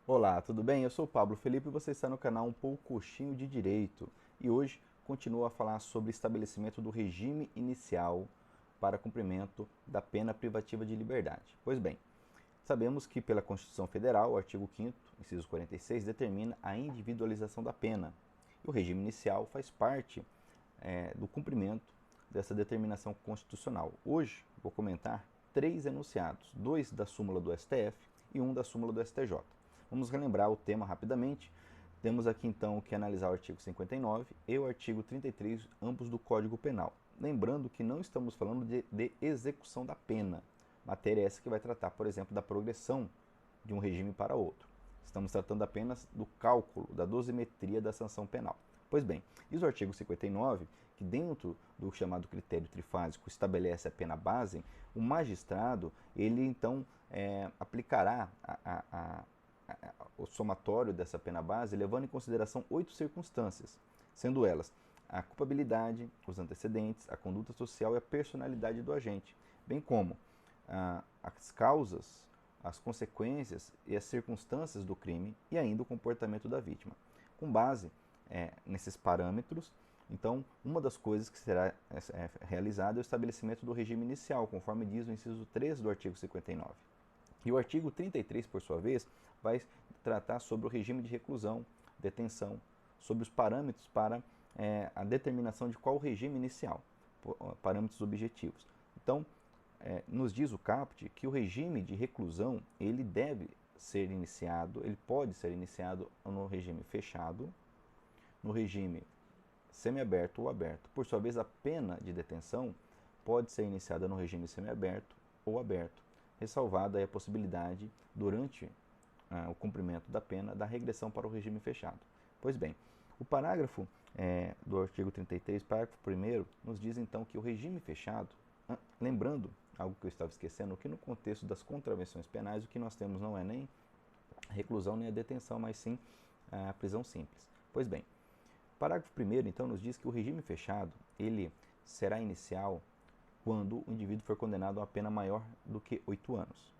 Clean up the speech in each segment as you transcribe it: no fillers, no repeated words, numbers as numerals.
Olá, tudo bem? Eu sou o Pablo Felipe e você está no canal Um Poucochinho de Direito. E hoje continuo a falar sobre estabelecimento do regime inicial para cumprimento da pena privativa de liberdade. Pois bem, sabemos que pela Constituição Federal, o artigo 5º, inciso 46, determina a individualização da pena. E o regime inicial faz parte do cumprimento dessa determinação constitucional. Hoje vou comentar três enunciados, dois da súmula do STF e um da súmula do STJ. Vamos relembrar o tema rapidamente. Temos aqui então que analisar o artigo 59 e o artigo 33, ambos do Código Penal. Lembrando que não estamos falando de execução da pena, matéria essa que vai tratar, por exemplo, da progressão de um regime para outro. Estamos tratando apenas do cálculo, da dosimetria da sanção penal. Pois bem, diz o artigo 59 que dentro do chamado critério trifásico estabelece a pena base, o magistrado, ele então aplicará o somatório dessa pena base, levando em consideração 8 circunstâncias, sendo elas a culpabilidade, os antecedentes, a conduta social e a personalidade do agente, bem como as causas, as consequências e as circunstâncias do crime e ainda o comportamento da vítima. Com base nesses parâmetros, então, uma das coisas que será realizada é o estabelecimento do regime inicial, conforme diz o inciso 3 do artigo 59. E o artigo 33, por sua vez, vai tratar sobre o regime de reclusão, detenção, sobre os parâmetros para a determinação de qual o regime inicial, parâmetros objetivos. Então, nos diz o caput que o regime de reclusão ele deve ser iniciado, ele pode ser iniciado no regime fechado, no regime semiaberto ou aberto. Por sua vez, a pena de detenção pode ser iniciada no regime semiaberto ou aberto, ressalvada a possibilidade, durante o cumprimento da pena, da regressão para o regime fechado. Pois bem, o parágrafo do artigo 33, parágrafo 1º, nos diz então que o regime fechado, lembrando algo que eu estava esquecendo, que no contexto das contravenções penais o que nós temos não é nem a reclusão nem a detenção, mas sim a prisão simples. Pois bem, o parágrafo 1º então nos diz que o regime fechado ele será inicial quando o indivíduo for condenado a uma pena maior do que 8 anos.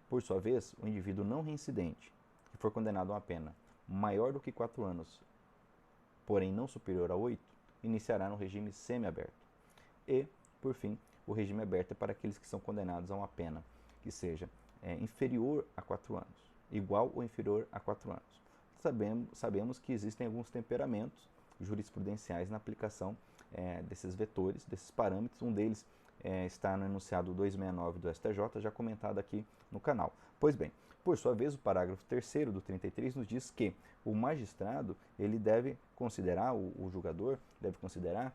Por sua vez, o indivíduo não reincidente, que for condenado a uma pena maior do que 4 anos, porém não superior a 8, iniciará no regime semiaberto. E, por fim, o regime aberto é para aqueles que são condenados a uma pena que seja inferior a 4 anos, igual ou inferior a 4 anos. Sabemos que existem alguns temperamentos jurisprudenciais na aplicação desses vetores, desses parâmetros. Um deles está no enunciado 269 do STJ, já comentado aqui no canal. Pois bem, por sua vez, o parágrafo 3º do 33 nos diz que o magistrado ele deve considerar, o julgador deve considerar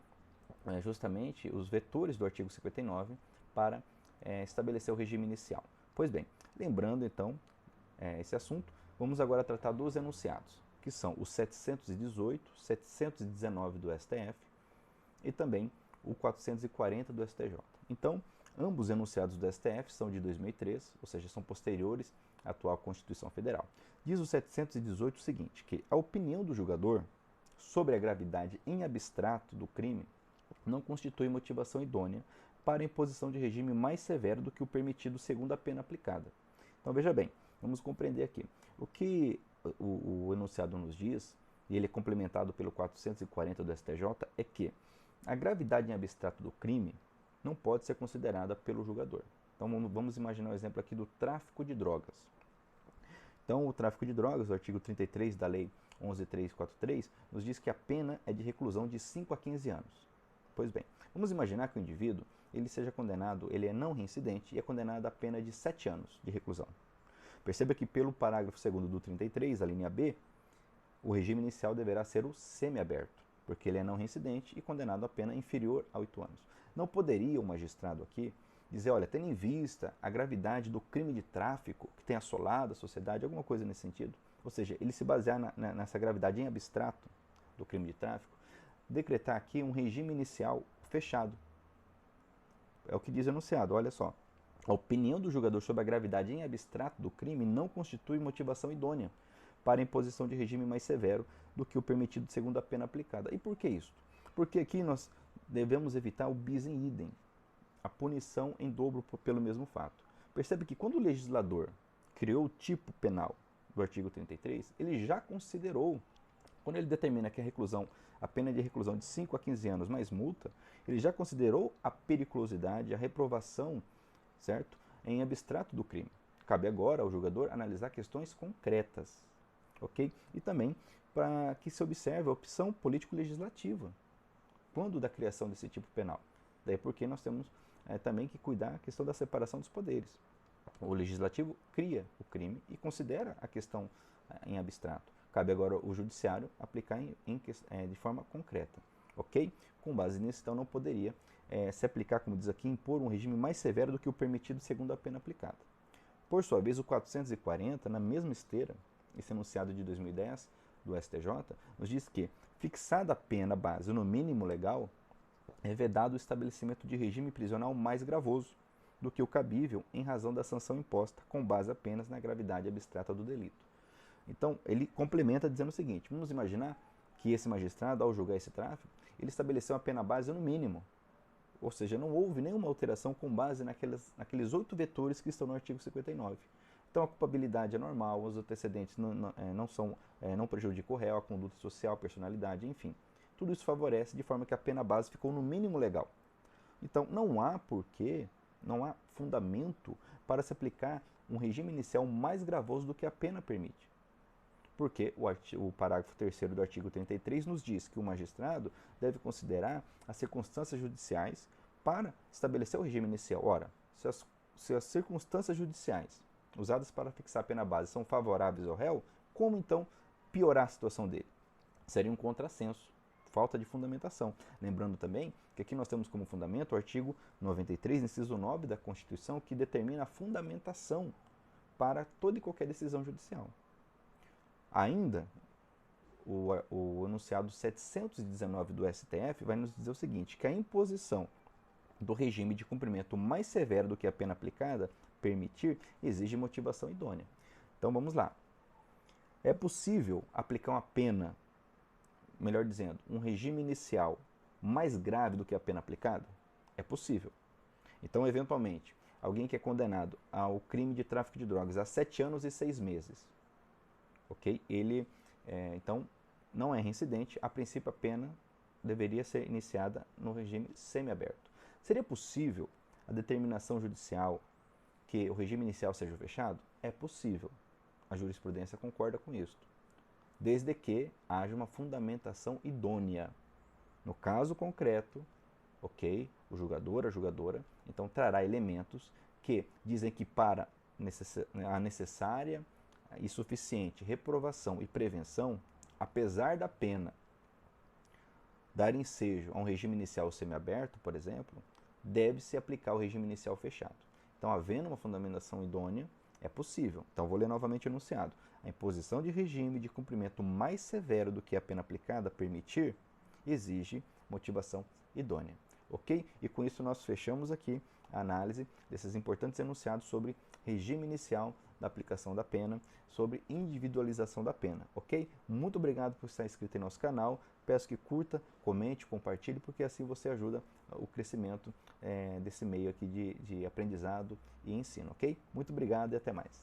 justamente os vetores do artigo 59 para estabelecer o regime inicial. Pois bem, lembrando então esse assunto, vamos agora tratar dos enunciados, que são o 718, 719 do STF e também o 440 do STJ. Então, ambos enunciados do STF são de 2003, ou seja, são posteriores à atual Constituição Federal. Diz o 718 o seguinte, que a opinião do julgador sobre a gravidade em abstrato do crime não constitui motivação idônea para a imposição de regime mais severo do que o permitido segundo a pena aplicada. Então veja bem, vamos compreender aqui. O que o enunciado nos diz, e ele é complementado pelo 440 do STJ, é que a gravidade em abstrato do crime não pode ser considerada pelo julgador. Então vamos imaginar o exemplo aqui do tráfico de drogas. Então o tráfico de drogas, o artigo 33 da Lei 11.343, nos diz que a pena é de reclusão de 5 a 15 anos. Pois bem, vamos imaginar que o indivíduo ele seja condenado, ele é não reincidente e é condenado a pena de 7 anos de reclusão. Perceba que pelo parágrafo 2º do 33, a linha B, o regime inicial deverá ser o semiaberto, porque ele é não reincidente e condenado a pena inferior a 8 anos. Não poderia o magistrado aqui dizer, olha, tendo em vista a gravidade do crime de tráfico que tem assolado a sociedade, alguma coisa nesse sentido, ou seja, ele se basear nessa gravidade em abstrato do crime de tráfico, decretar aqui um regime inicial fechado. É o que diz o enunciado, olha só. A opinião do julgador sobre a gravidade em abstrato do crime não constitui motivação idônea para a imposição de regime mais severo do que o permitido segundo a pena aplicada. E por que isso? Porque aqui nós devemos evitar o bis in idem, a punição em dobro pelo mesmo fato. Percebe que quando o legislador criou o tipo penal do artigo 33, ele já considerou, quando ele determina que a pena de reclusão de 5 a 15 anos mais multa, ele já considerou a periculosidade, a reprovação, certo? Em abstrato do crime. Cabe agora ao julgador analisar questões concretas, ok? E também para que se observe a opção político-legislativa quando da criação desse tipo penal. Daí porque nós temos também que cuidar da questão da separação dos poderes. O legislativo cria o crime e considera a questão em abstrato. Cabe agora ao judiciário aplicar de forma concreta. Ok? Com base nisso, então, não poderia se aplicar, como diz aqui, impor um regime mais severo do que o permitido segundo a pena aplicada. Por sua vez, o 440, na mesma esteira, esse enunciado de 2010 do STJ, nos diz que, fixada a pena base no mínimo legal, é vedado o estabelecimento de regime prisional mais gravoso do que o cabível em razão da sanção imposta com base apenas na gravidade abstrata do delito. Então, ele complementa dizendo o seguinte: vamos imaginar que esse magistrado, ao julgar esse tráfico, ele estabeleceu a pena base no mínimo. Ou seja, não houve nenhuma alteração com base naqueles 8 vetores que estão no artigo 59. Então, a culpabilidade é normal, os antecedentes não prejudicam o réu, a conduta social, a personalidade, enfim. Tudo isso favorece de forma que a pena base ficou no mínimo legal. Então, não há fundamento para se aplicar um regime inicial mais gravoso do que a pena permite. Porque o parágrafo 3º do artigo 33 nos diz que o magistrado deve considerar as circunstâncias judiciais para estabelecer o regime inicial. Ora, se as circunstâncias judiciais usadas para fixar a pena base são favoráveis ao réu, como então piorar a situação dele? Seria um contrassenso, falta de fundamentação. Lembrando também que aqui nós temos como fundamento o artigo 93, inciso 9 da Constituição, que determina a fundamentação para toda e qualquer decisão judicial. Ainda, o enunciado 719 do STF vai nos dizer o seguinte, que a imposição do regime de cumprimento mais severo do que a pena aplicada permitir exige motivação idônea. Então vamos lá. É possível aplicar uma pena, melhor dizendo, um regime inicial mais grave do que a pena aplicada? É possível. Então, eventualmente, alguém que é condenado ao crime de tráfico de drogas a 7 anos e 6 meses, ok? Ele, então, não é reincidente. A princípio, a pena deveria ser iniciada no regime semiaberto. Seria possível a determinação judicial que o regime inicial seja fechado? É possível. A jurisprudência concorda com isso, desde que haja uma fundamentação idônea. No caso concreto, ok, o julgador, a julgadora, então trará elementos que dizem que para a necessária e suficiente reprovação e prevenção, apesar da pena dar ensejo a um regime inicial semiaberto, por exemplo, deve-se aplicar o regime inicial fechado. Então, havendo uma fundamentação idônea, é possível. Então, vou ler novamente o enunciado. A imposição de regime de cumprimento mais severo do que a pena aplicada permitir exige motivação idônea. Ok? E com isso nós fechamos aqui a análise desses importantes enunciados sobre regime inicial da aplicação da pena, sobre individualização da pena. Ok? Muito obrigado por estar inscrito em nosso canal. Peço que curta, comente, compartilhe, porque assim você ajuda o crescimento desse meio aqui de aprendizado e ensino. Ok? Muito obrigado e até mais.